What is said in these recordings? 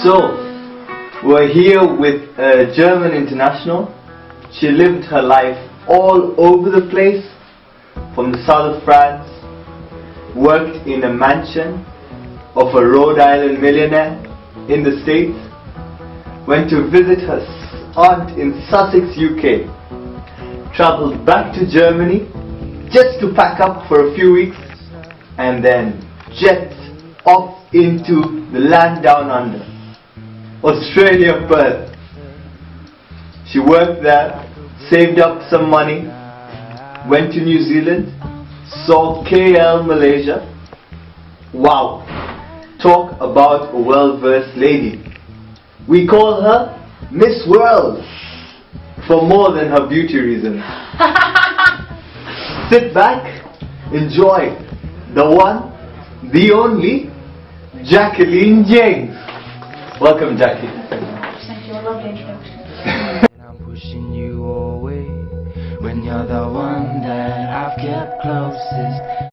So, we're here with a German international. She lived her life all over the place, from the south of France, worked in a mansion of a Rhode Island millionaire in the States, went to visit her aunt in Sussex, UK, travelled back to Germany just to pack up for a few weeks, and then jet off into the land down under, Australia, Perth. She worked there, saved up some money, went to New Zealand, saw KL, Malaysia. Wow, talk about a well-versed lady. We call her Miss World for more than her beauty reasons. Sit back, enjoy the one, the only, Jacqueline James. Welcome, Jackie. Thank you, a lovely introduction. I'm pushing you away when you're the one that I've kept closest.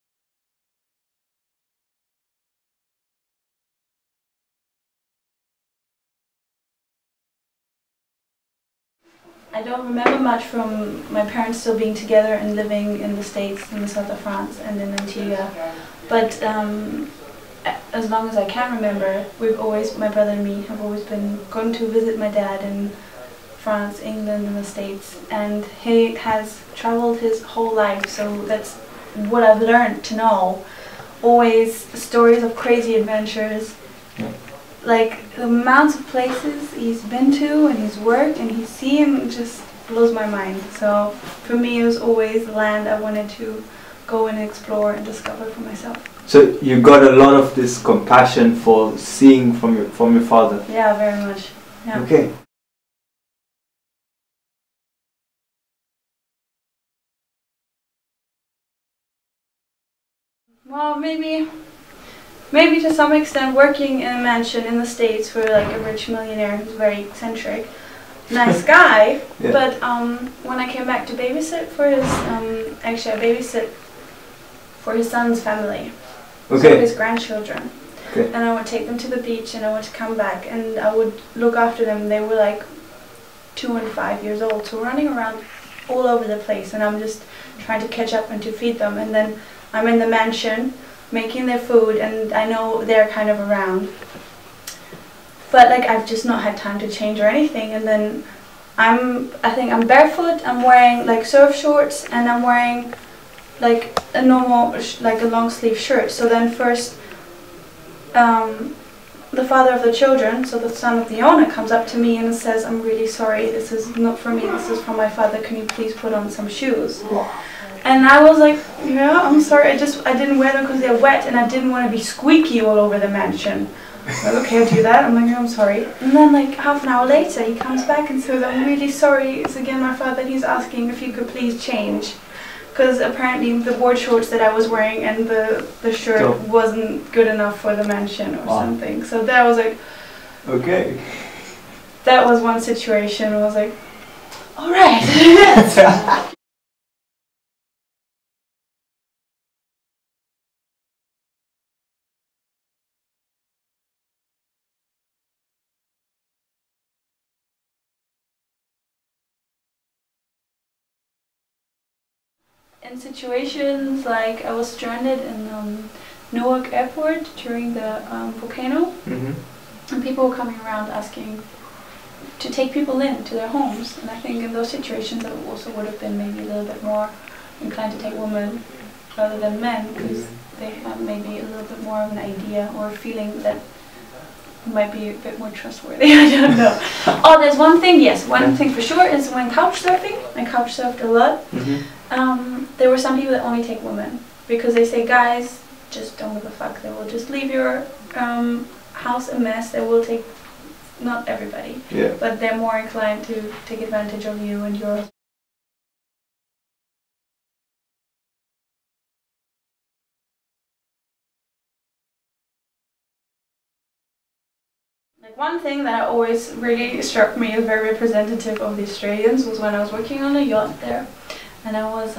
I don't remember much from my parents still being together and living in the States, in the south of France and in Antigua. But as long as I can remember, my brother and me have always been going to visit my dad in France, England and the States, and he has travelled his whole life, so that's what I've learned to know. Always stories of crazy adventures, like the amounts of places he's been to and he's worked and he's seen just blows my mind. So for me it was always the land I wanted to go and explore and discover for myself. So you got a lot of this compassion for seeing from your father. Yeah, very much. Yeah. Okay. Well, maybe to some extent working in a mansion in the States for like a rich millionaire who's very eccentric, nice guy. Yeah. But when I came back to babysit for his, actually I babysit for his son's family, Okay. so his grandchildren. Okay. And I would take them to the beach and I would come back and I would look after them. They were like 2 and 5 years old, so running around all over the place, and I'm just trying to catch up and to feed them. And then I'm in the mansion making their food and I know they're kind of around, but like I've just not had time to change or anything. And then I think I'm barefoot, I'm wearing like surf shorts and I'm wearing like a normal like a long sleeve shirt. So then first the father of the children, so the son of the owner, comes up to me and says, "I'm really sorry, this is not for me, this is for my father, can you please put on some shoes?" And I was like, "Yeah, I'm sorry, I didn't wear them because they're wet and I didn't want to be squeaky all over the mansion." Like, okay, I'll do that. I'm like, "I'm sorry." And then like half an hour later he comes back and says, "I'm really sorry, it's again my father, he's asking if you could please change." Because apparently the board shorts that I was wearing and the shirt wasn't good enough for the mansion or something. So that was like, Okay. that was one situation. I was like, alright. In situations like I was stranded in Newark Airport during the volcano, and people were coming around asking to take people into their homes, and I think in those situations I also would have been maybe a little bit more inclined to take women rather than men, because they have maybe a little bit more of an idea or a feeling that might be a bit more trustworthy. I don't know. Oh, there's one thing, yes, one thing for sure is when couch surfing, I couch surfed a lot. There were some people that only take women because they say guys just don't give a fuck. They will just leave your house a mess. They will take, not everybody, but they're more inclined to take advantage of you and your. Like one thing that always really struck me as very representative of the Australians was when I was working on a yacht there, and I was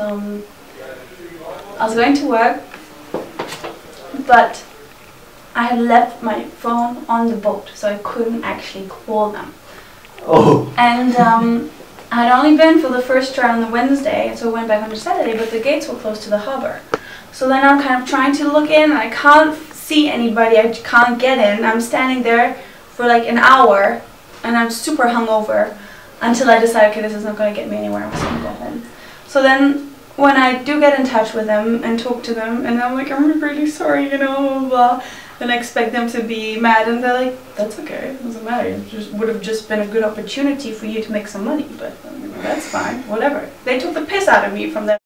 going to work, but I had left my phone on the boat, so I couldn't actually call them. Oh. And I had only been for the first try on the Wednesday, so I went back on the Saturday, but the gates were closed to the harbour. So then I'm kind of trying to look in, and I can't see anybody, I can't get in. I'm standing there for like an hour, and I'm super hungover, until I decide, okay, this is not going to get me anywhere, I'm just going to go home. So then, when I do get in touch with them and talk to them, and I'm like, I'm really sorry, you know, blah, blah, blah, and I expect them to be mad, and they're like, that's okay, it doesn't matter, it just would have just been a good opportunity for you to make some money, but that's fine, whatever. They took the piss out of me from that.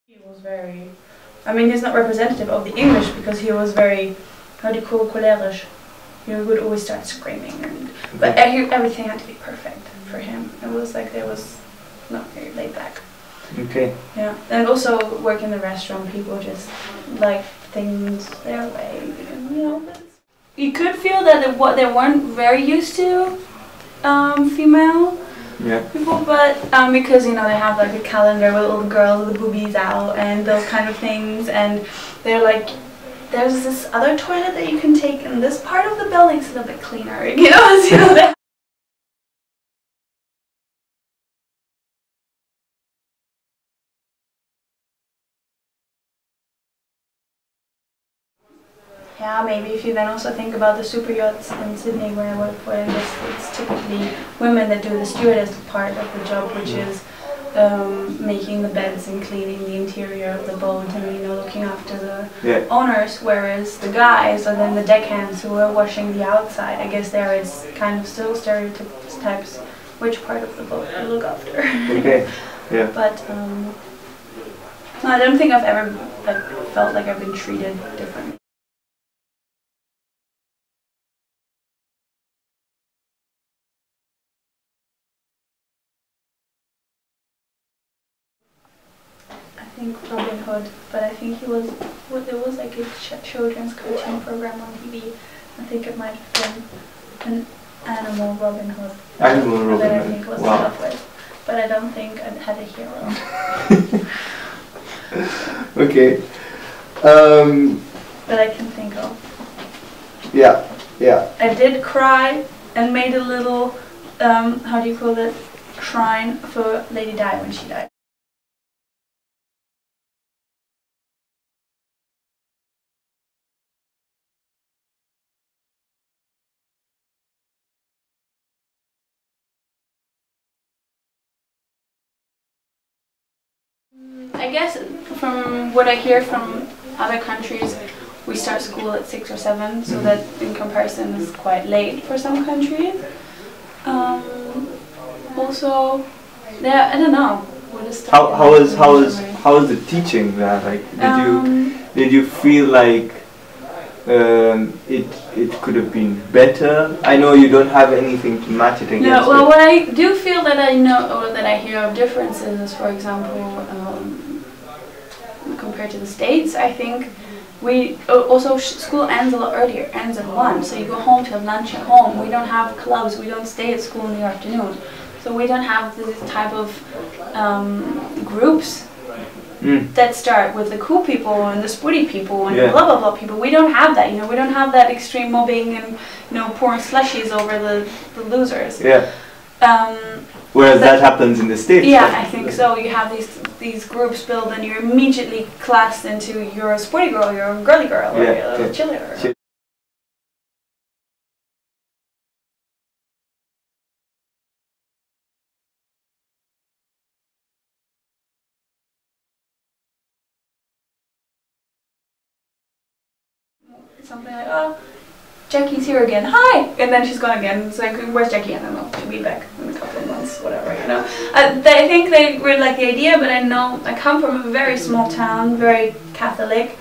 He was very, I mean, he's not representative of the English because he was very, how do you call it, cholerisch. He would always start screaming, and, but everything had to be perfect for him. It was like there was not very laid back. Okay. Yeah, and also work in the restaurant, people just like things their way, and, you know. You could feel that they weren't very used to female. Yeah. People, but because you know they have like a calendar with all the girls with the boobies out and those kind of things, and they're like, there's this other toilet that you can take in this part of the building, it's a little bit cleaner, you know. So yeah, maybe if you then also think about the super yachts in Sydney where I work for, it's typically women that do the stewardess part of the job, which is making the beds and cleaning the interior of the boat and, you know, looking after the owners, whereas the guys are then the deckhands who are washing the outside. I guess there is kind of still stereotypes which part of the boat you look after. Okay. Yeah. But no, I don't think I've ever felt like I've been treated differently. I think Robin Hood, but I think there was like a children's cartoon program on TV. I think it might have been an animal Robin Hood. Animal Robin Hood. That I think was in love with, but I don't think I had a hero. Okay. That I can think of. Yeah, yeah. I did cry and made a little, how do you call it, shrine for Lady Di when she died. I guess from what I hear from other countries, we start school at 6 or 7, so that in comparison is quite late for some countries. Also, yeah, I don't know. How is the teaching there? Like, did you feel like it could have been better? I know you don't have anything to match it against. No, well, what I do feel that I know or that I hear of differences is, for example, compared to the States, I think we also school ends a lot earlier, ends at 1, so you go home to have lunch at home. We don't have clubs, we don't stay at school in the afternoon, so we don't have this type of groups that start with the cool people and the sporty people and the blah blah blah people. We don't have that, you know. We don't have that extreme mobbing and, you know, pouring slushies over the losers. Yeah. Whereas that happens in the States. Yeah, I think so. You have these groups built, and you're immediately classed into you're a sporty girl, you're a girly girl, or you're a cheerleader. Something like, oh, Jackie's here again, hi! And then she's gone again. It's like, where's Jackie? I don't know, she'll be back in a couple of months, whatever, you know. I think they really like the idea, but I know, I come from a very small town, very Catholic.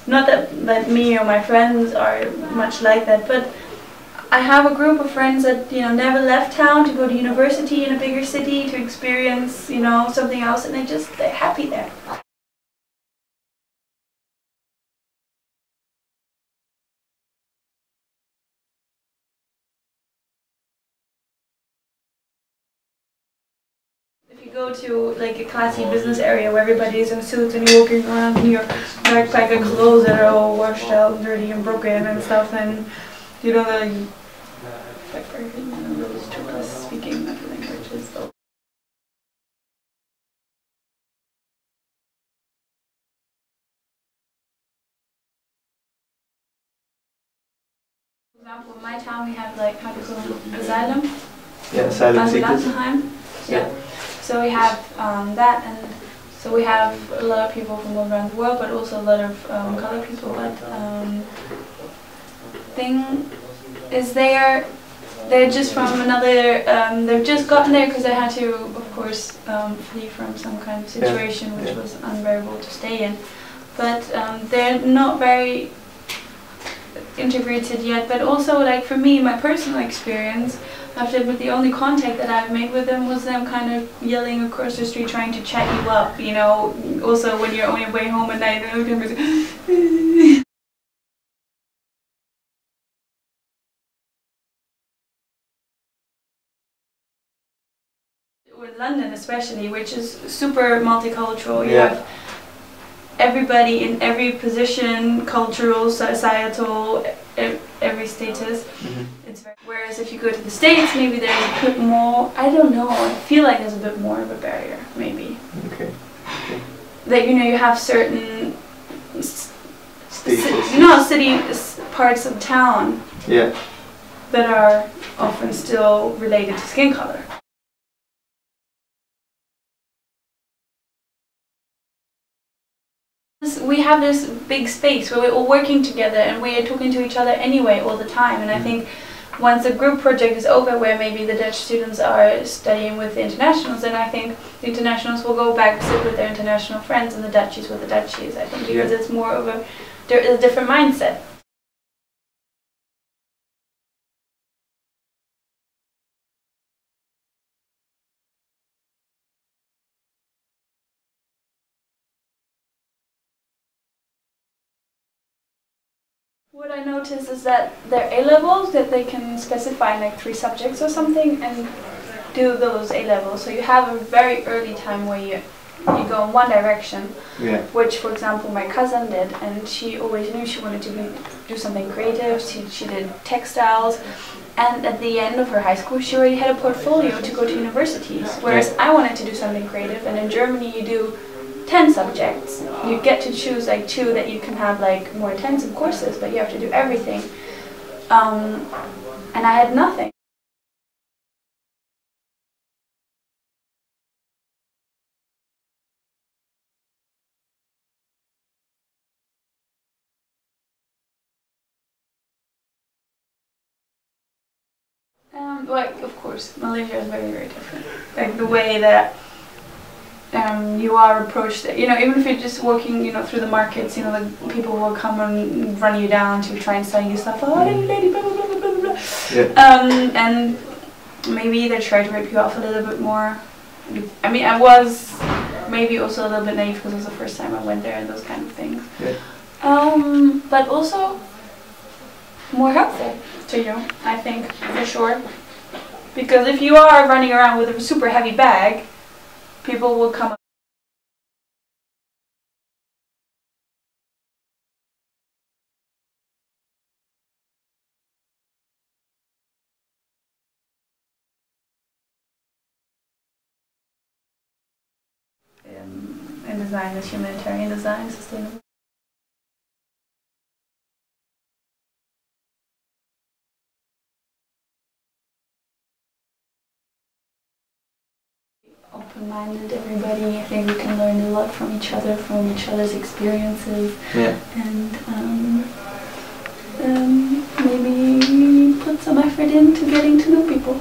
Not that me or my friends are much like that, but I have a group of friends that, you know, never left town to go to university in a bigger city to experience, you know, something else, and they're happy there. go to like a classy business area where everybody is in suits and you're walking around in your backpack and clothes that are all washed out and dirty and broken and stuff, and you know like those tourists speaking other languages. So. For example, in my town we have like, how do you call it, asylum? Yeah, asylum seekers. Yeah. So we have that, and so we have a lot of people from all around the world, but also a lot of colored people. But thing is, they're just from another. They've just gotten there because they had to, of course, flee from some kind of situation which was unbearable to stay in. But they're not very integrated yet. But also, like for me, my personal experience. I have to admit, the only contact that I've made with them was them kind of yelling across the street, trying to chat you up, you know, also when you're on your way home at night. With London especially, which is super multicultural, you have everybody in every position, cultural, societal, every status. It's very, whereas if you go to the States, maybe there's a bit more, I don't know, I feel like there's a bit more of a barrier, maybe. Okay. That, you know, you have certain city parts of town that are often still related to skin color. We have this big space where we're all working together and we are talking to each other anyway all the time, and I think once the group project is over, where maybe the Dutch students are studying with the internationals, then I think the internationals will go back, sit with their international friends, and the Dutchies with the Dutchies, I think, because it's more of a, there is a different mindset. What I noticed is that their A-levels, that they can specify like 3 subjects or something and do those A-levels. So you have a very early time where you go in one direction, which for example my cousin did, and she always knew she wanted to do something creative. She did textiles, and at the end of her high school she already had a portfolio to go to universities, whereas I wanted to do something creative, and in Germany you do 10 subjects. You get to choose like 2 that you can have like more intensive courses, but you have to do everything. And I had nothing. Like, of course, Malaysia is very, very different. Like the way that you are approached, you know, even if you're just walking, you know, through the markets, you know, the people will come and run you down to try and sell you stuff. Oh, lady, blah, blah, blah, blah, blah. And maybe they try to rip you off a little bit more. I mean, I was maybe also a little bit naive because it was the first time I went there and those kind of things. But also more helpful to you, I think, for sure. Because if you are running around with a super heavy bag, people will come up. In design, is humanitarian design, sustainable. Open-minded, everybody. I think we can learn a lot from each other's experiences, and maybe put some effort into getting to know people.